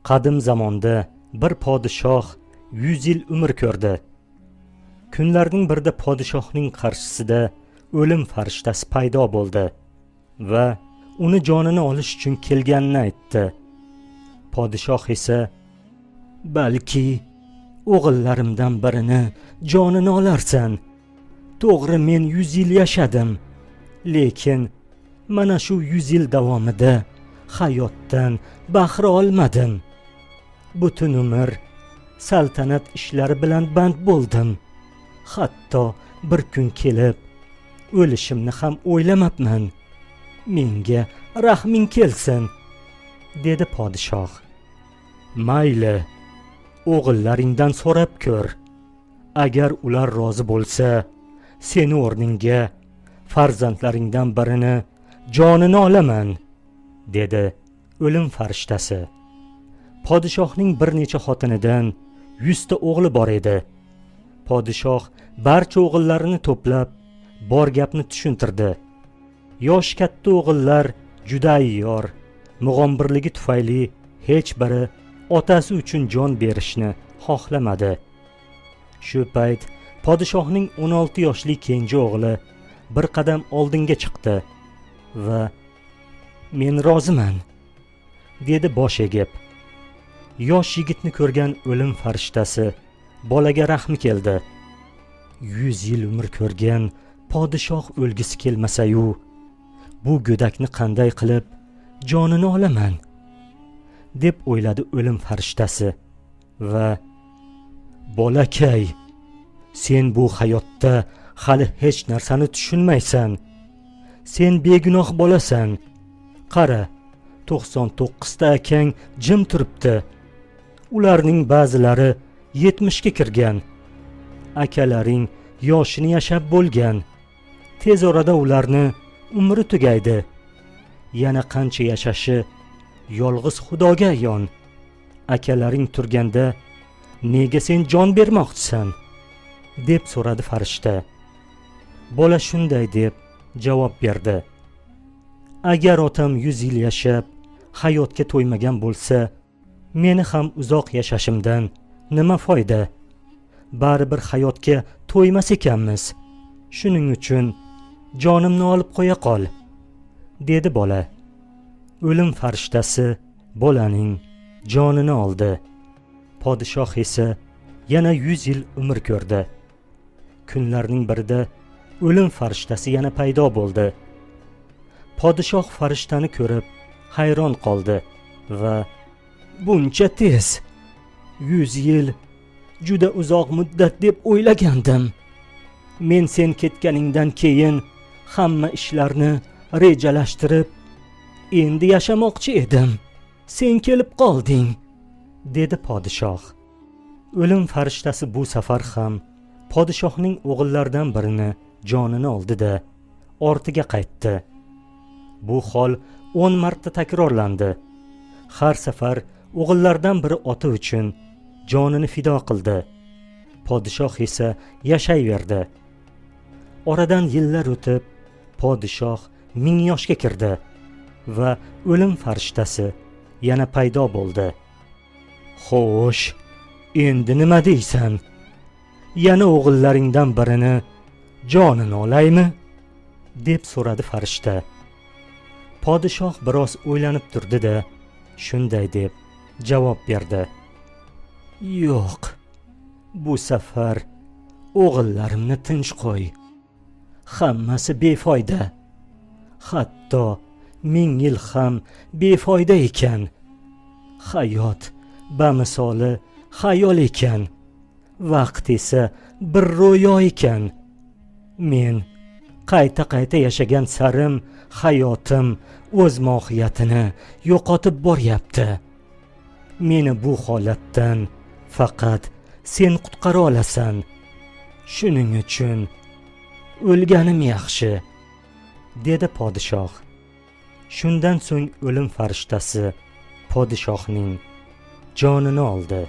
Qadim zamonda bir podshoh 100 yil umr ko'rdi. Kunlarning birida podshohning qarshisida o'lim farishtasi paydo bo'ldi va uni jonini olish uchun kelganini aytdi. Podshoh esa, balki o'g'illarimdan birini jonini olarsan. To'g'ri, men 100 yil yashadim, lekin mana shu 100 yil davomida hayotdan bahra olmadim. Butun umr saltanat ishlari bilan band bo'ldim. Hatto bir kun kelib o'lishimni ham o'ylamabman. Menga rahming kelsin, dedi podshoh. Mayli, o'g'illaringdan so'rab ko'r. Agar ular rozi bo'lsa, seni o'rningga farzandlaringdan birini jonini olaman, dedi o'lim farishtasi. Podshohning bir necha xotinidan 100 ta o'g'li bor edi. Podshoh barcha o'g'illarini to'plab bor gapni tushuntirdi. Yosh katta o'g'illar juda ayyor, mug'ombirligi tufayli hech biri otasi uchun jon berishni xohlamadi. Shu payt podshohning 16 yoshli kenja o'g'li bir qadam oldinga chiqdi va "Men roziman", dedi bosh egib. Yosh yigitni ko'rgan o'lim farishtasi bolaga rahmi keldi. 100 yil umr ko'rgan podshoh o'lgisi kelmasa-yu, bu go'dakni qanday qilib jonini olaman, deb o'yladi o'lim farishtasi va "Bolakay, sen bu hayotda hali hech narsani tushunmaysan. Sen begunoh bolasan. Qara, 99 ta akang jim turibdi. Ularning ba'zilari 70 ga kirgan. Akalaring yoshini yashab bo'lgan. Tez orada ularni umri tugaydi. Yana qancha yashashi yolg'iz Xudoga ayon. Akalaring turganda nega sen jon bermoqchisan?" deb so'radi farishta. Bola shunday deb javob berdi: "Agar otam 100 yil yashab hayotga to'ymagan bo'lsa, meni ham uzoq yashashimdan nima foyda? Baribir hayotga to'ymas ekanmiz. Shuning uchun jonimni olib qo'ya qol", dedi bola. O'lim farishtasi bolaning jonini oldi. Podshoh esa yana 100 yil umr ko'rdi. Kunlarning birida o'lim farishtasi yana paydo bo'ldi. Podshoh farishtani ko'rib hayron qoldi va "Buncha tez? 100 yil juda uzoq muddat deb o'ylagandim. Men sen ketganingdan keyin hamma ishlarni rejalashtirib, endi yashamoqchi edim. Sen kelib qolding", dedi podshoh. O'lim farishtasi bu safar ham podshohning o'g'illaridan birini jonini oldi-da, ortiga qaytdi. Bu hol 10 marta takrorlandi. Har safar o'g'illardan biri oti uchun jonini fido qildi. Podshoh esa yashayverdi. Oradan yillar o'tib, podshoh 1000 yoshga kirdi va o'lim farishtasi yana paydo bo'ldi. "Xo'sh, endi nima deysan? Yana o'g'illaringdan birini jonini olaymi?" deb so'radi farishta. Podshoh biroz o'ylanib turdi-da, shunday deb javob berdi: "Yo'q, bu safar o'g'illarimni tinch qo'y. Hammasi befoyda. Hatto 1000 yil ham befoyda ekan. Hayot bamisoli xayol ekan. Vaqt esa bir ro'yo ekan. Men qayta yashagan sarim hayotim o'z mohiyatini yo'qotib boryapti. Meni bu holatdan faqat sen qutqara olasan. Shuning uchun o'lganim yaxshi", dedi podshoh. Shundan so'ng o'lim farishtasi podshohning jonini oldi.